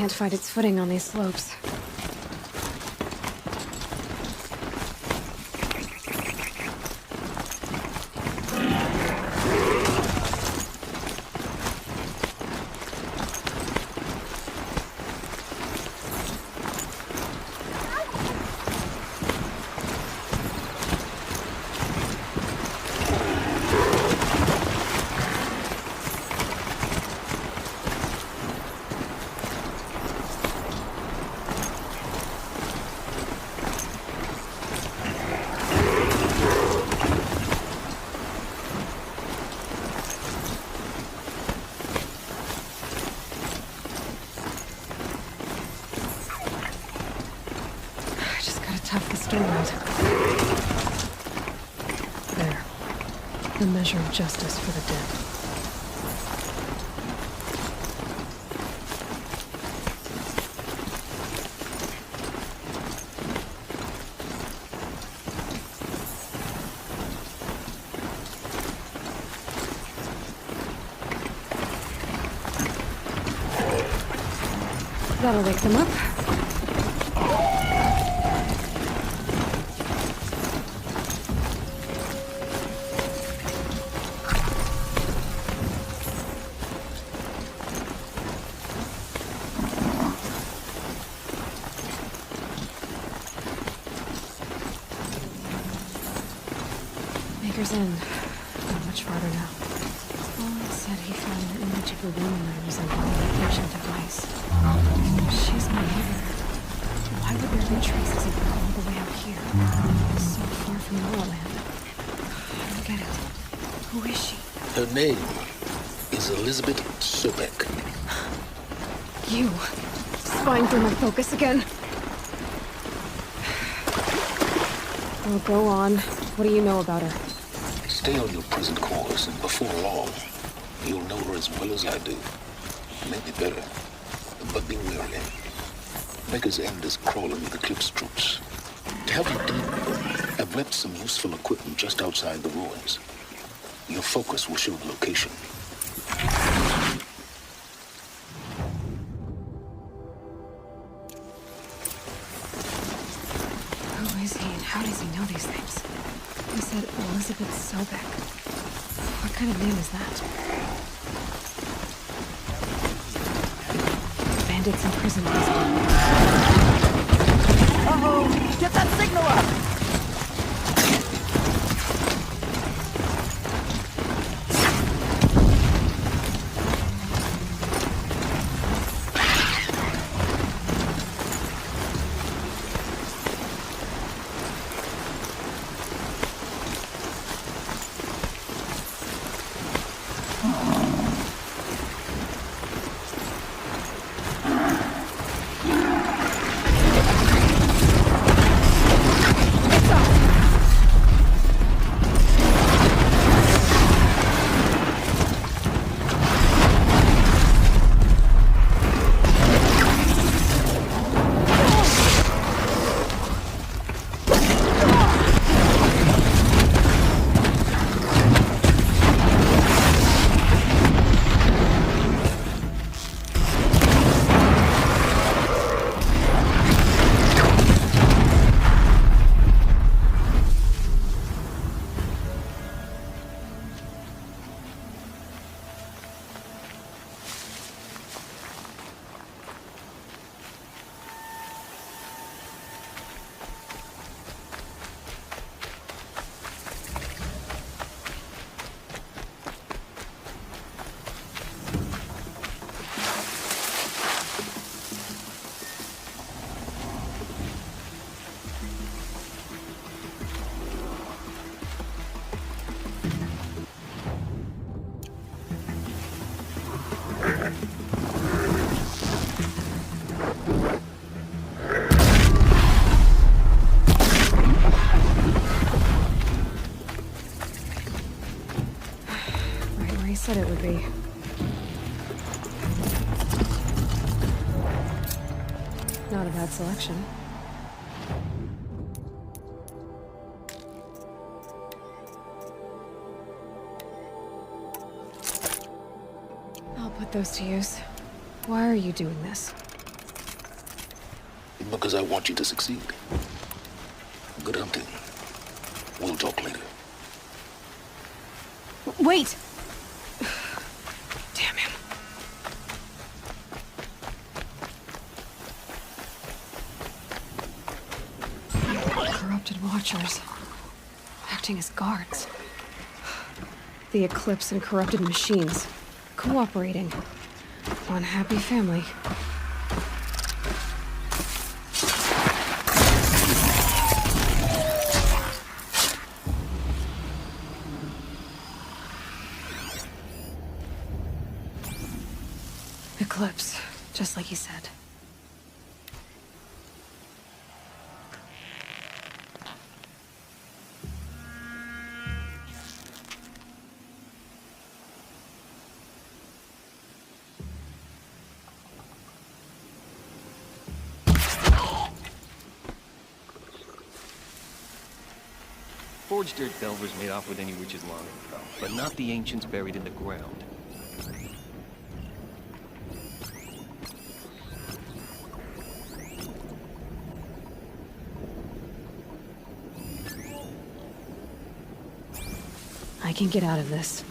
can't find its footing on these slopes. Tough the storm out. There. The measure of justice for the dead. That'll wake them up. Maker's End. Not much farther now. Aloy said he found an image of a woman that resembled an ancient device. She's my neighbor. Why would there be traces of her all the way out here? So far from Norland. I don't get it. Who is she? Her name is Elizabeth Sobek. You. Spying through my focus again. Well, go on. What do you know about her? Stay on your present course, and before long, you'll know her as well as I do. Maybe better, but be wary. Maker's End is crawling with Eclipse troops. To help you deal with them, I've left some useful equipment just outside the ruins. Your focus will show the location. Who is he and how does he know these things? He said Elizabeth Sobek. What kind of name is that? Bandits in prison. Uh-oh! Get that signal up! Said it would be. Not a bad selection. I'll put those to use. Why are you doing this? Because I want you to succeed. Good hunting. We'll talk later. Wait! Damn him. Corrupted watchers. Acting as guards. The Eclipse and corrupted machines. Cooperating. One happy family. Eclipse, just like you said. Forged dirt delvers made off with any riches long ago, but not the ancients buried in the ground. I can get out of this.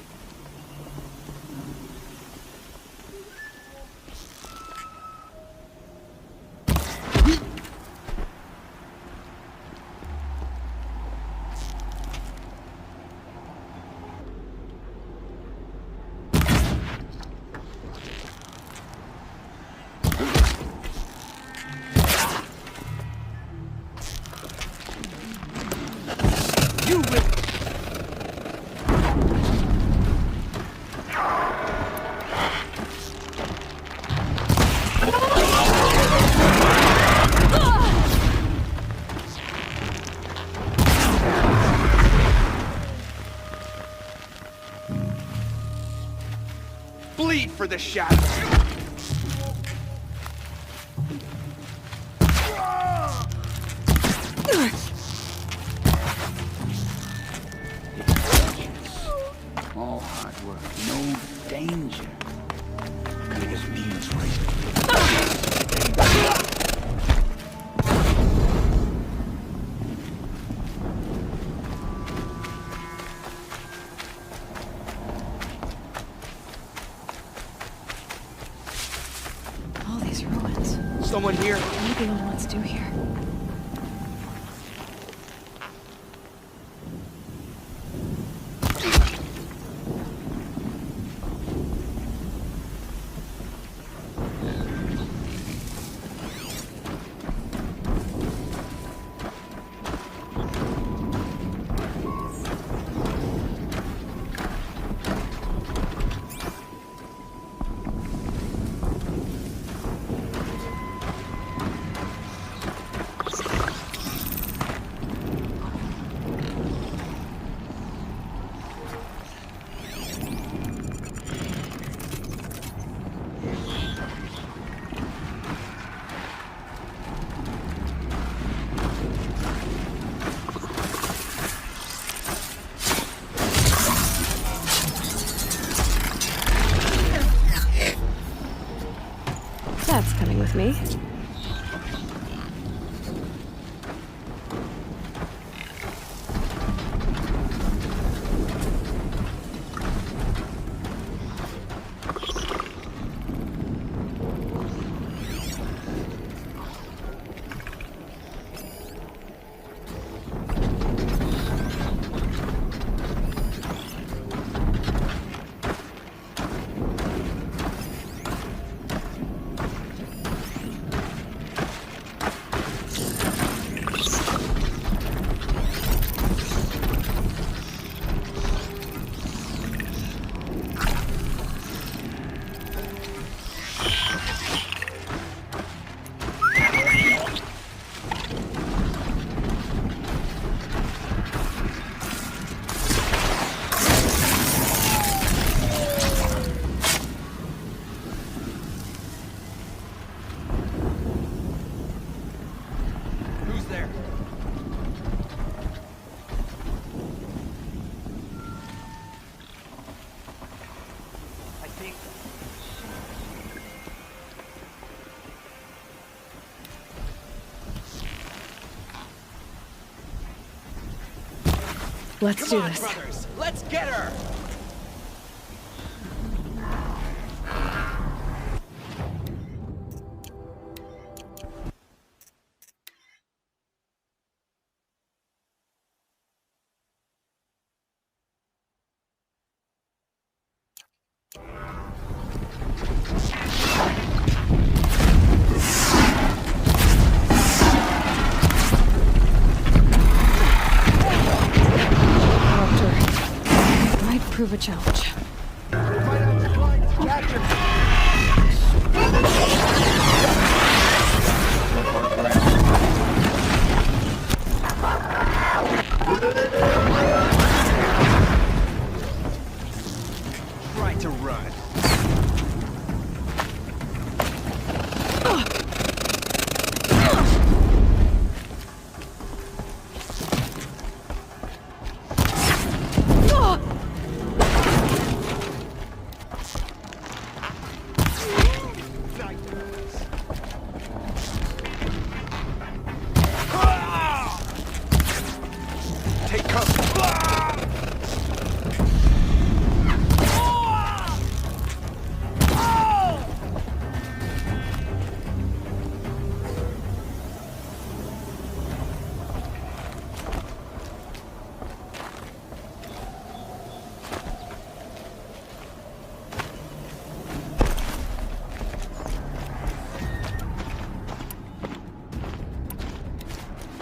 Bleed for the shadow. All hard work, no danger. Gotta get some demons right. All these ruins. Someone here? Maybe what let's do here. That's coming with me. Let's do this. brothers, let's get her! Doctor. Might prove a challenge. Try to run. Take cover.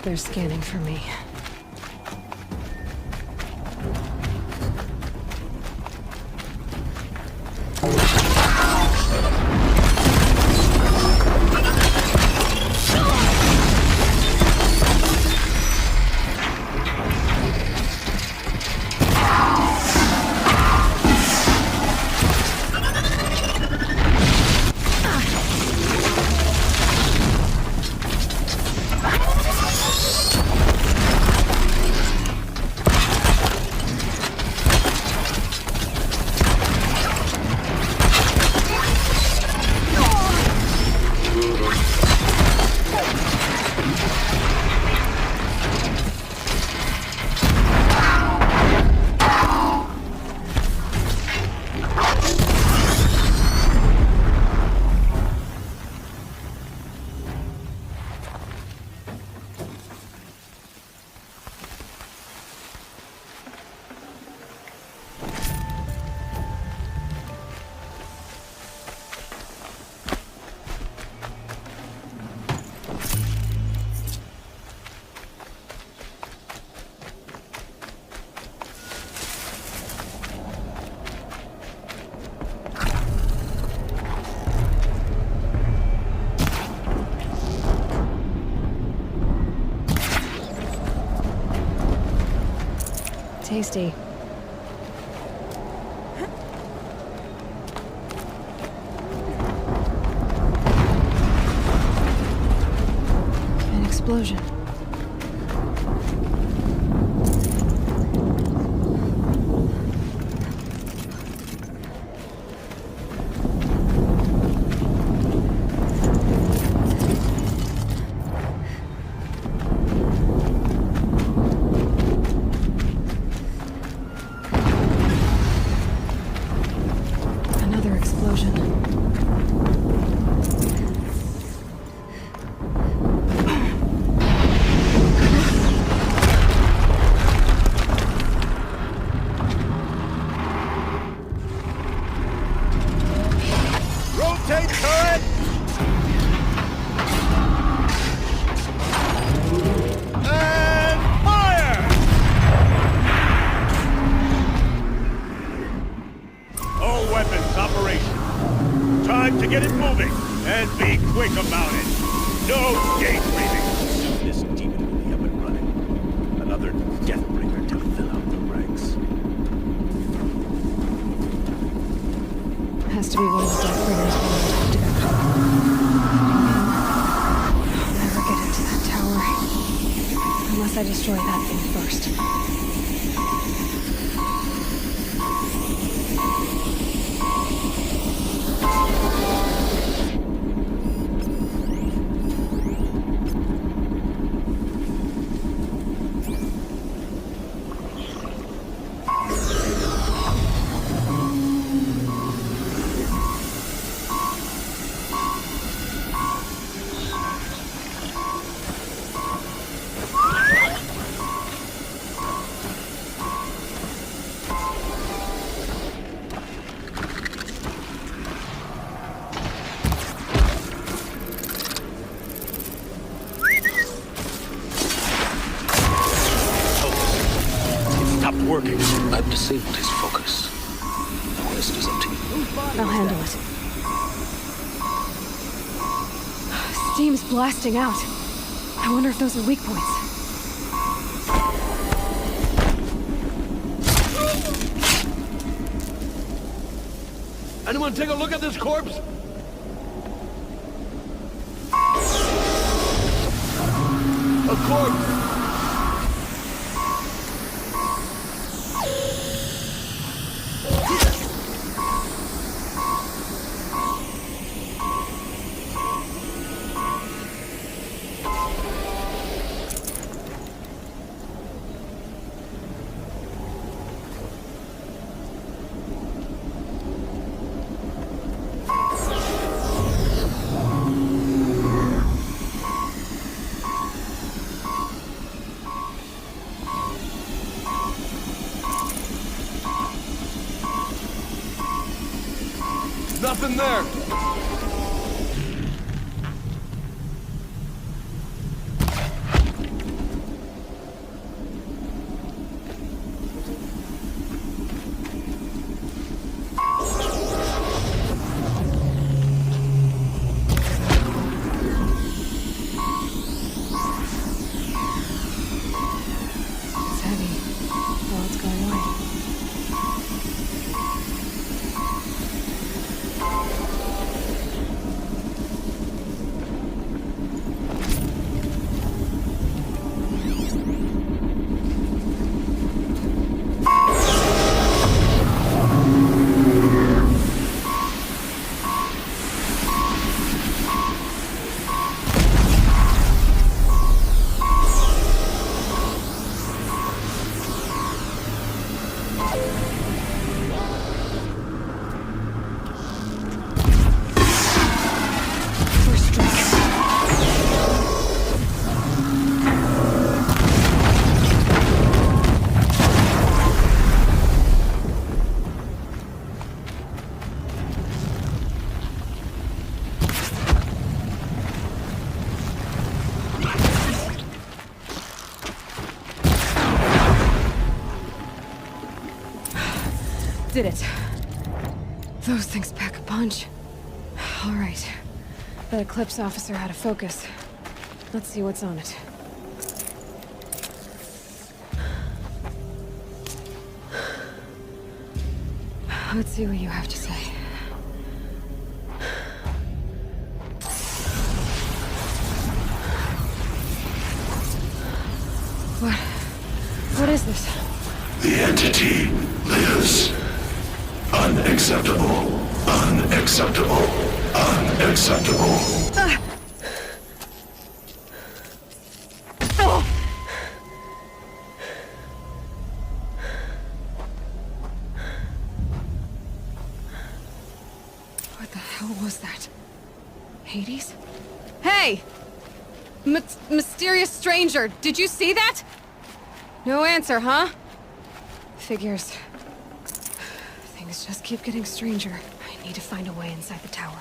They're scanning for me. Tasty. An explosion. Another explosion. Rotate turret! And fire! All weapons operational. Time to get it moving, and be quick about it. No daydreaming. This demon will be up and running. Another deathbringer to fill out the ranks. Has to be one of the Deathbringers we talked about. I'll never get into that tower. Unless I destroy that thing first. disabled his focus. The rest is up to you. I'll handle it. Steam's blasting out. I wonder if those are weak points. Anyone take a look at this corpse? A corpse! Nothing there! It's heavy. Well, it's going away. Did it. Those things pack a punch. All right. The Eclipse officer had a focus. Let's see what's on it. Let's see what you have to say. What is this? The entity lives. Unacceptable. Unacceptable. Unacceptable. What the hell was that? Hades? Hey! Mysterious stranger, did you see that? No answer, huh? Figures. Things just keep getting stranger. I need to find a way inside the tower.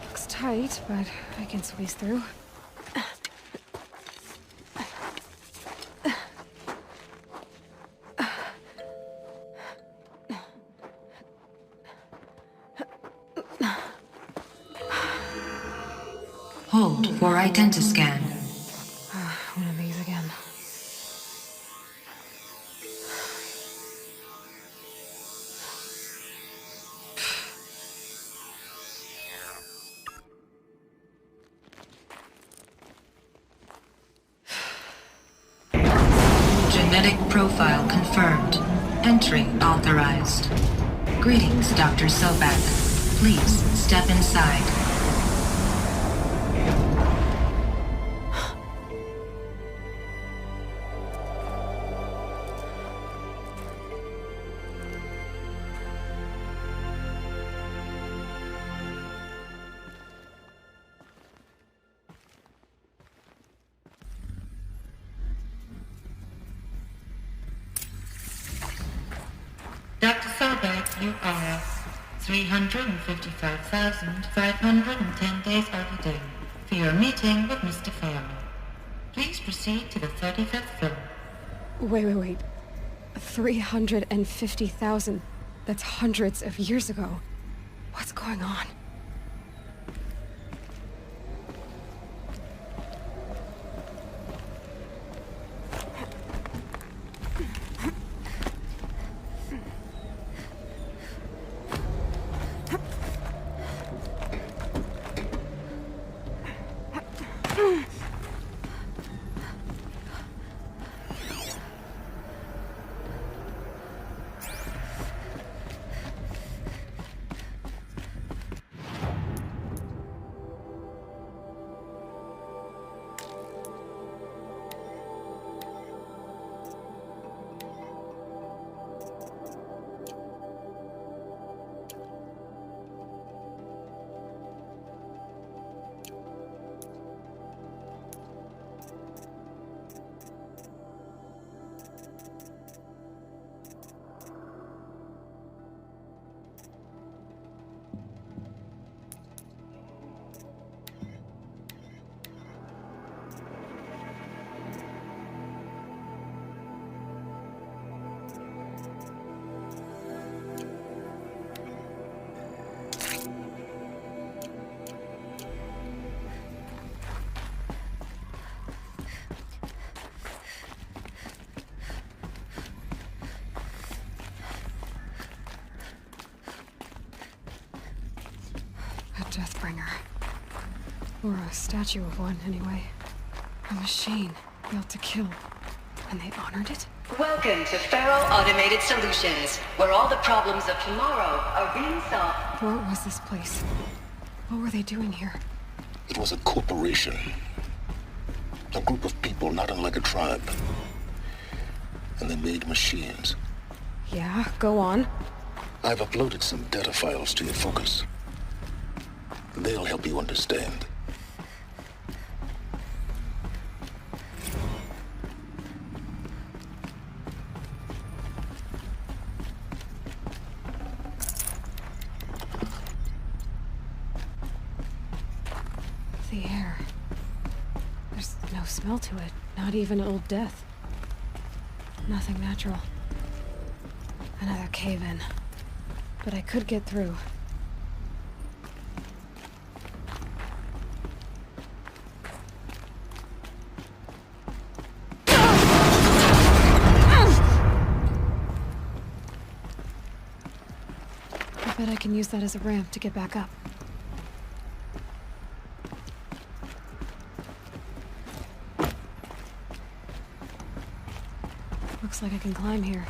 Looks tight, but I can squeeze through. Hold for identiscan. One of these again. Genetic profile confirmed. Entry authorized. Greetings, Dr. Sobak. Please step inside. Dr. Sobak, you are 355,510 days overdue for your meeting with Mr. Fairley. Please proceed to the 35th floor. Wait. 350,000. That's hundreds of years ago. What's going on? Deathbringer. Or a statue of one, anyway. A machine built to kill. And they honored it? Welcome to Feral Automated Solutions, where all the problems of tomorrow are being solved. What was this place? What were they doing here? It was a corporation. A group of people not unlike a tribe. And they made machines. Yeah, go on. I've uploaded some data files to your focus. They'll help you understand. The air. There's no smell to it. Not even old death. Nothing natural. Another cave-in. But I could get through. I bet I can use that as a ramp to get back up. Looks like I can climb here.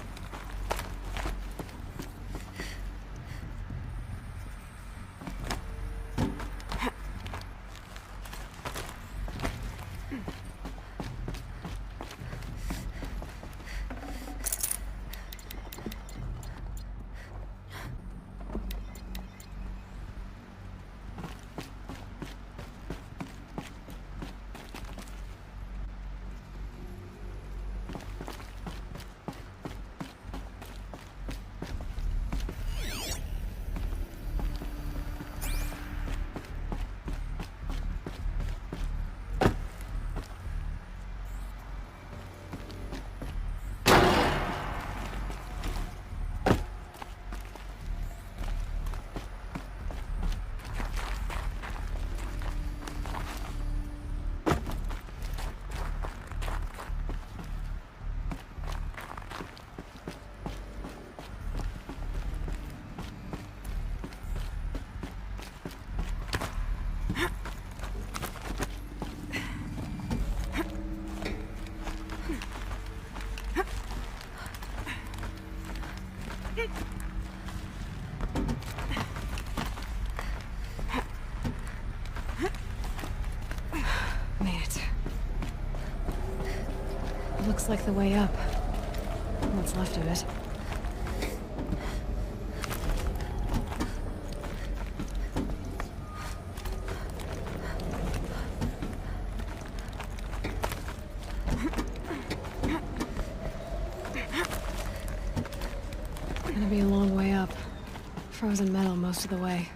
Made it. Looks like the way up. What's left of it. Gonna be a long way up. Frozen metal most of the way.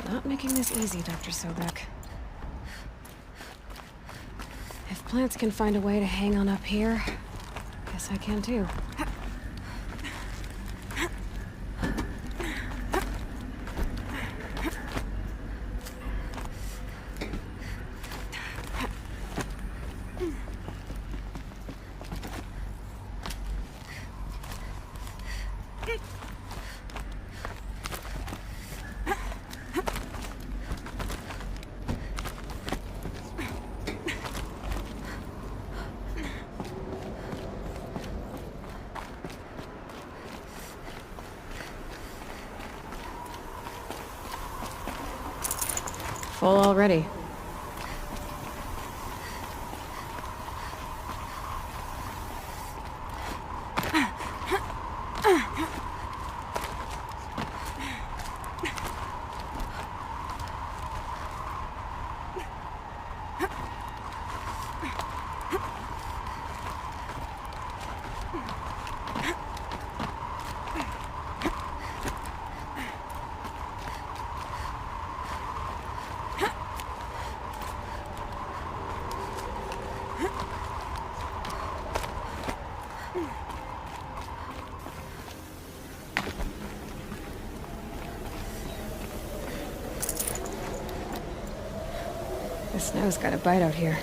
Not making this easy, Dr. Sobek. If plants can find a way to hang on up here, guess I can too. Full already. The snow's got a bite out here.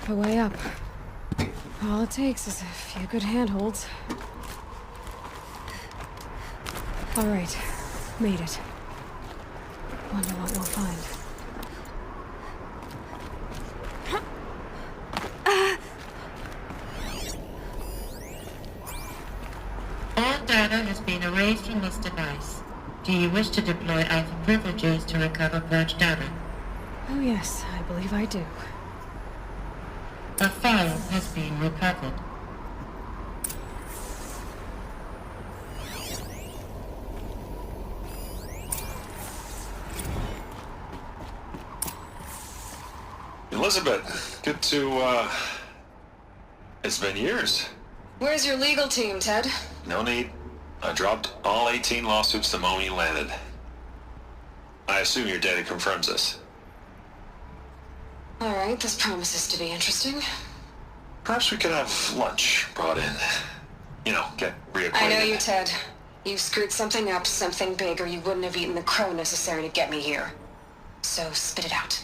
A way up. All it takes is a few good handholds. All right, made it. Wonder what we'll find. All data has been erased from this device. Do you wish to deploy Alpha privileges to recover purged data? Oh yes, I believe I do. A file has been recovered. Elizabeth, good to, it's been years. Where's your legal team, Ted? No need. I dropped all 18 lawsuits the moment you landed. I assume your data confirms this. All right, this promises to be interesting. Perhaps we could have lunch brought in. You know, get reacquainted. I know you, Ted. You screwed something up, something big, or you wouldn't have eaten the crow necessary to get me here. So spit it out.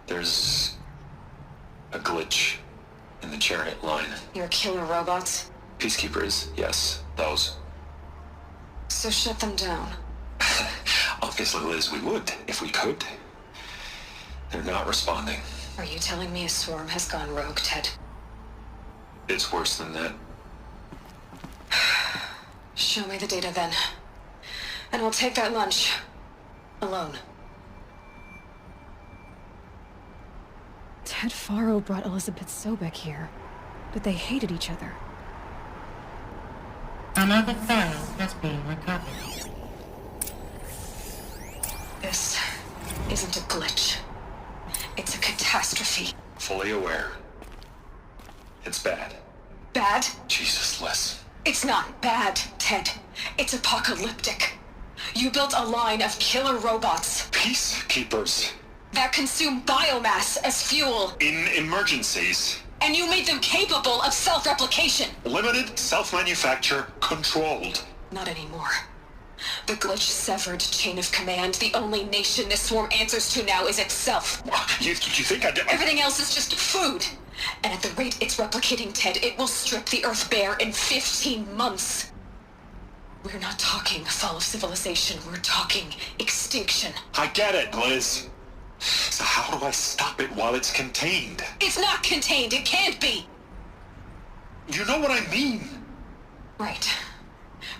There's a glitch in the chariot line. Your killer robots? Peacekeepers, yes, those. So shut them down. Obviously, Liz, we would, if we could. They're not responding. Are you telling me a swarm has gone rogue, Ted? It's worse than that. Show me the data then. And I'll take that lunch. Alone. Ted Faro brought Elizabeth Sobek here, but they hated each other. Another file has been recovered. This isn't a glitch. It's a catastrophe. Fully aware. It's bad. Bad? Jesus, Liz. It's not bad, Ted. It's apocalyptic. You built a line of killer robots Peacekeepers. that consume biomass as fuel. In emergencies. And you made them capable of self-replication! Limited, self-manufacture, controlled. Not anymore. The glitch severed chain of command. The only nation this swarm answers to now is itself. You think I did? Everything else is just food. And at the rate it's replicating, Ted, it will strip the Earth bare in 15 months. We're not talking fall of civilization. We're talking extinction. I get it, Liz. So how do I stop it while it's contained? It's not contained. It can't be. You know what I mean? Right.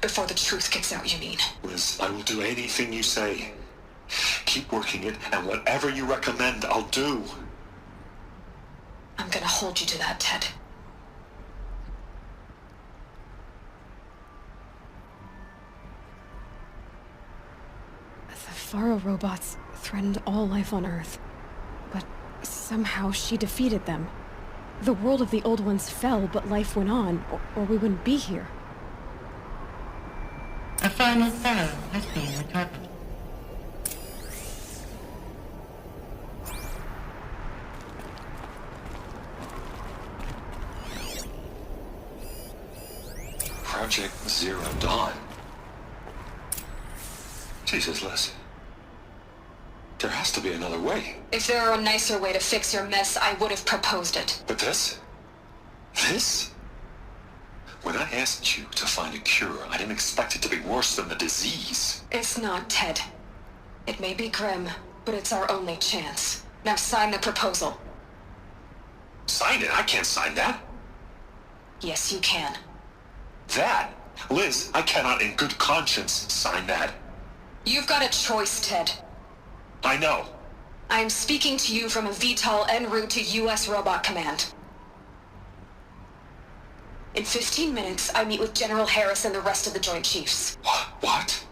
Before the truth gets out, you mean? Liz, I will do anything you say. Keep working it, and whatever you recommend, I'll do. I'm gonna hold you to that, Ted. The Faro robots threatened all life on Earth, but somehow she defeated them. The world of the old ones fell, but life went on, or we wouldn't be here. A final file has been recovered. Project Zero Dawn. Jesus, Liz. There has to be another way. If there were a nicer way to fix your mess, I would have proposed it. But this? This? When I asked you to find a cure, I didn't expect it to be worse than the disease. It's not, Ted. It may be grim, but it's our only chance. Now sign the proposal. Sign it? I can't sign that. Yes, you can. That? Liz, I cannot in good conscience sign that. You've got a choice, Ted. I know. I am speaking to you from a VTOL en route to U.S. Robot Command. In 15 minutes, I meet with General Harris and the rest of the Joint Chiefs. What?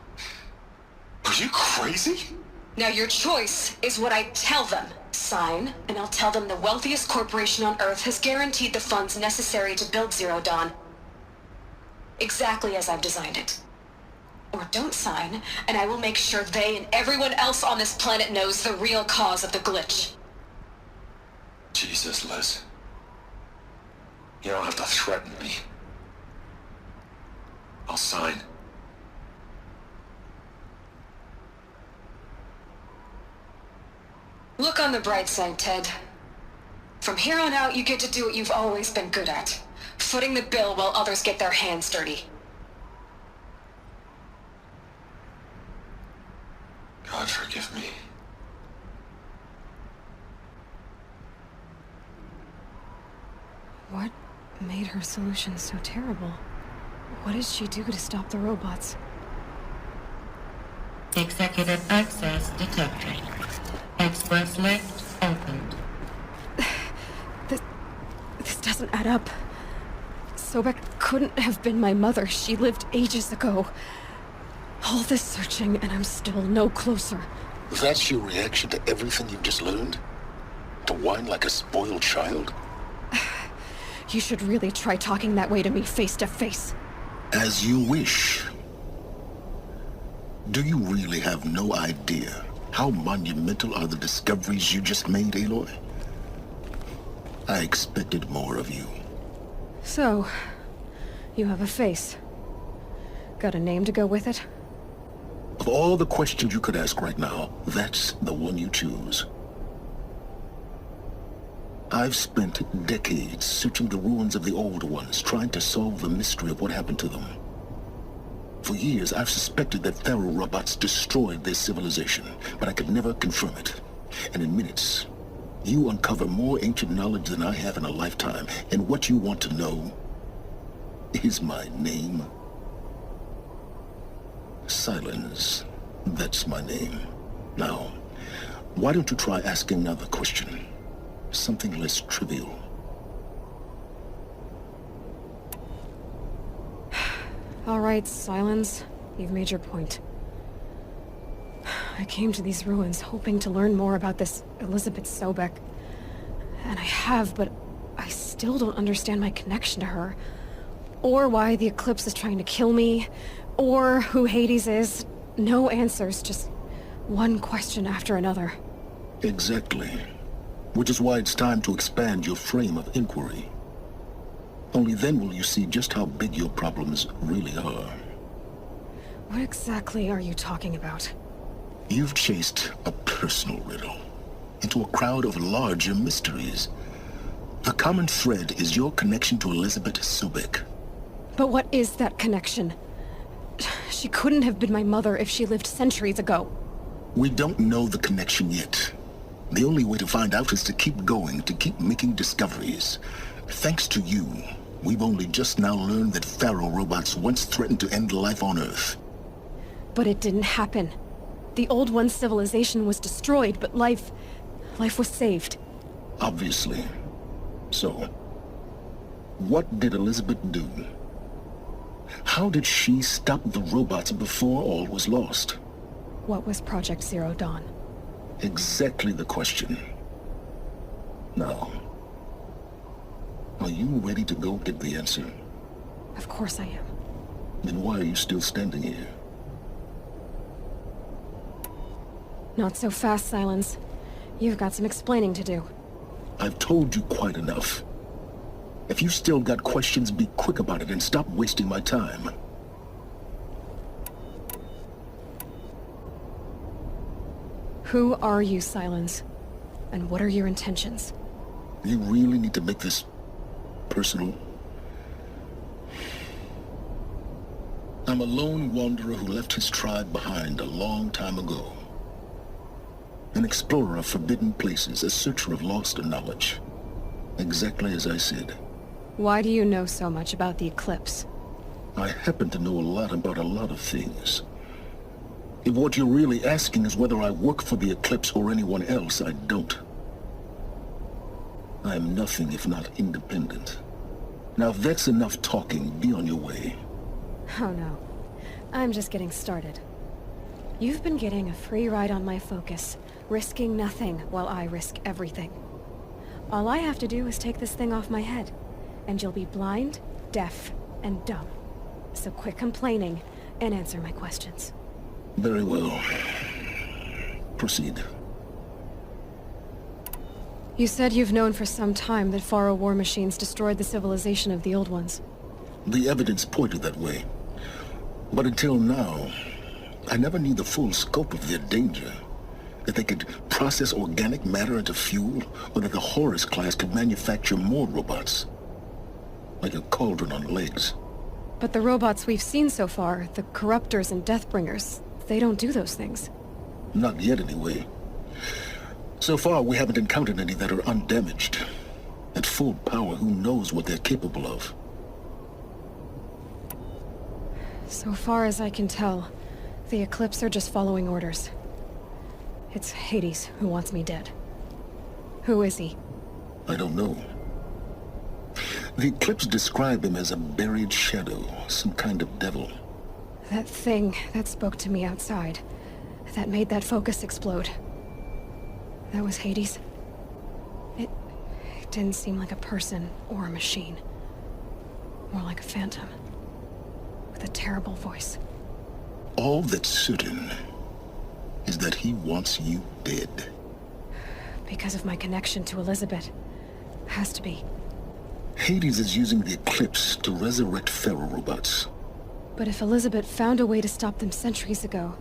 Are you crazy? Now your choice is what I tell them. Sign, and I'll tell them the wealthiest corporation on Earth has guaranteed the funds necessary to build Zero Dawn. Exactly as I've designed it. Or don't sign, and I will make sure they and everyone else on this planet knows the real cause of the glitch. Jesus, Liz. You don't have to threaten me. I'll sign. Look on the bright side, Ted. From here on out, you get to do what you've always been good at. Footing the bill while others get their hands dirty. God forgive me. What made her solution so terrible? What did she do to stop the robots? Executive access detected. Express lift opened. This doesn't add up. Sobek couldn't have been my mother. She lived ages ago. All this searching, and I'm still no closer. That's your reaction to everything you've just learned? To whine like a spoiled child? You should really try talking that way to me face to face. As you wish. Do you really have no idea how monumental are the discoveries you just made, Aloy? I expected more of you. So, you have a face. Got a name to go with it? Of all the questions you could ask right now, that's the one you choose. I've spent decades searching the ruins of the old ones, trying to solve the mystery of what happened to them. For years, I've suspected that Faro robots destroyed their civilization, but I could never confirm it. And in minutes, you uncover more ancient knowledge than I have in a lifetime, and what you want to know is my name. Silence. That's my name. Now, why don't you try asking another question? Something less trivial. All right, Silence. You've made your point. I came to these ruins hoping to learn more about this Elizabeth Sobek. And I have, but I still don't understand my connection to her. Or why the Eclipse is trying to kill me. Or who Hades is. No answers, just one question after another. Exactly. which is why it's time to expand your frame of inquiry. Only then will you see just how big your problems really are. What exactly are you talking about? You've chased a personal riddle into a crowd of larger mysteries. The common thread is your connection to Elizabeth Sobek. But what is that connection? She couldn't have been my mother if she lived centuries ago. We don't know the connection yet. The only way to find out is to keep going, to keep making discoveries. Thanks to you, we've only just now learned that Pharaoh robots once threatened to end life on Earth. But it didn't happen. The Old One's civilization was destroyed, but life was saved. Obviously. So, what did Elizabeth do? How did she stop the robots before all was lost? What was Project Zero Dawn? Exactly the question. Now, are you ready to go get the answer? Of course I am. Then why are you still standing here? Not so fast, Silence. You've got some explaining to do. I've told you quite enough. If you've still got questions, be quick about it and stop wasting my time. Who are you, Silence? And what are your intentions? You really need to make this personal? I'm a lone wanderer who left his tribe behind a long time ago. An explorer of forbidden places, a searcher of lost knowledge. Exactly as I said. Why do you know so much about the eclipse? I happen to know a lot about a lot of things. If what you're really asking is whether I work for the eclipse or anyone else, I don't. I am nothing if not independent. Now if that's enough talking, be on your way. Oh no. I'm just getting started. You've been getting a free ride on my focus, risking nothing while I risk everything. All I have to do is take this thing off my head, and you'll be blind, deaf, and dumb. So quit complaining and answer my questions. Very well. Proceed. You said you've known for some time that Pharaoh war machines destroyed the civilization of the Old Ones. The evidence pointed that way. But until now, I never knew the full scope of their danger. That they could process organic matter into fuel, or that the Horus class could manufacture more robots. Like a cauldron on legs. But the robots we've seen so far, the Corruptors and Deathbringers, they don't do those things. Not yet, anyway. So far, we haven't encountered any that are undamaged. At full power, who knows what they're capable of? So far as I can tell, the Eclipse are just following orders. It's Hades who wants me dead. Who is he? I don't know. The Eclipse describe him as a buried shadow, some kind of devil. That thing that spoke to me outside, that made that focus explode. That was Hades. It didn't seem like a person or a machine. More like a phantom. With a terrible voice. All that's certain is that he wants you dead. Because of my connection to Elizabeth. Has to be. Hades is using the Eclipse to resurrect Pharaoh robots. But if Elizabeth found a way to stop them centuries ago,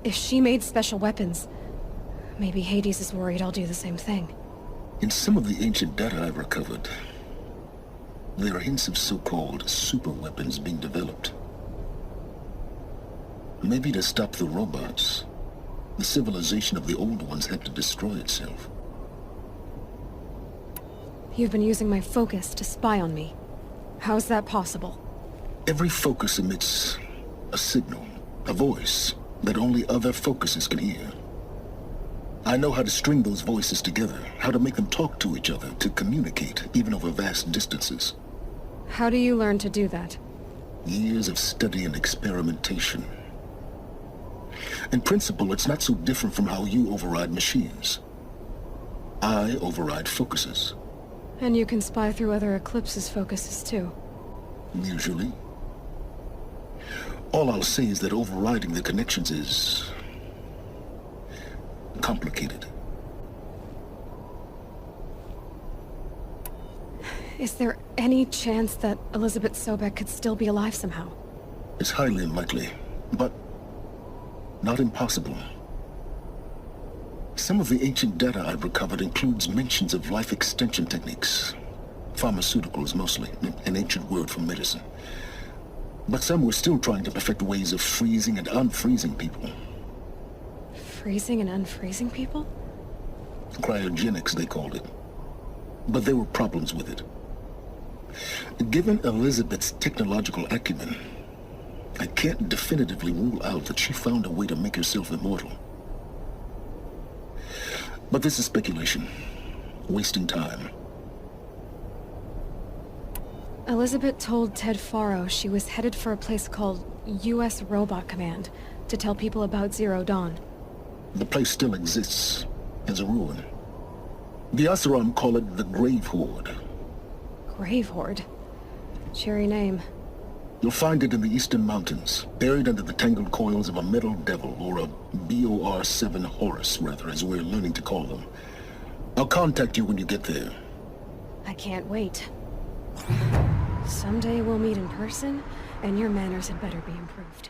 if she made special weapons, maybe Hades is worried I'll do the same thing. In some of the ancient data I've recovered, there are hints of so-called super weapons being developed. Maybe to stop the robots, the civilization of the Old Ones had to destroy itself. You've been using my focus to spy on me. How's that possible? Every focus emits a signal, a voice, that only other focuses can hear. I know how to string those voices together, how to make them talk to each other, to communicate, even over vast distances. How do you learn to do that? Years of study and experimentation. In principle, it's not so different from how you override machines. I override focuses. And you can spy through other Eclipse's focuses too. Usually. All I'll say is that overriding the connections is complicated. Is there any chance that Elizabeth Sobek could still be alive somehow? It's highly unlikely, but not impossible. Some of the ancient data I've recovered includes mentions of life extension techniques. Pharmaceuticals, mostly, an ancient word for medicine. But some were still trying to perfect ways of freezing and unfreezing people. Freezing and unfreezing people? Cryogenics, they called it. But there were problems with it. Given Elizabeth's technological acumen, I can't definitively rule out that she found a way to make herself immortal. But this is speculation. Wasting time. Elizabeth told Ted Faro she was headed for a place called U.S. Robot Command to tell people about Zero Dawn. The place still exists as a ruin. The Asuram call it the Grave Horde. Grave Horde? Cheery name. You'll find it in the Eastern Mountains, buried under the tangled coils of a metal devil, or a BOR-7 Horus, rather, as we're learning to call them. I'll contact you when you get there. I can't wait. Someday we'll meet in person, and your manners had better be improved.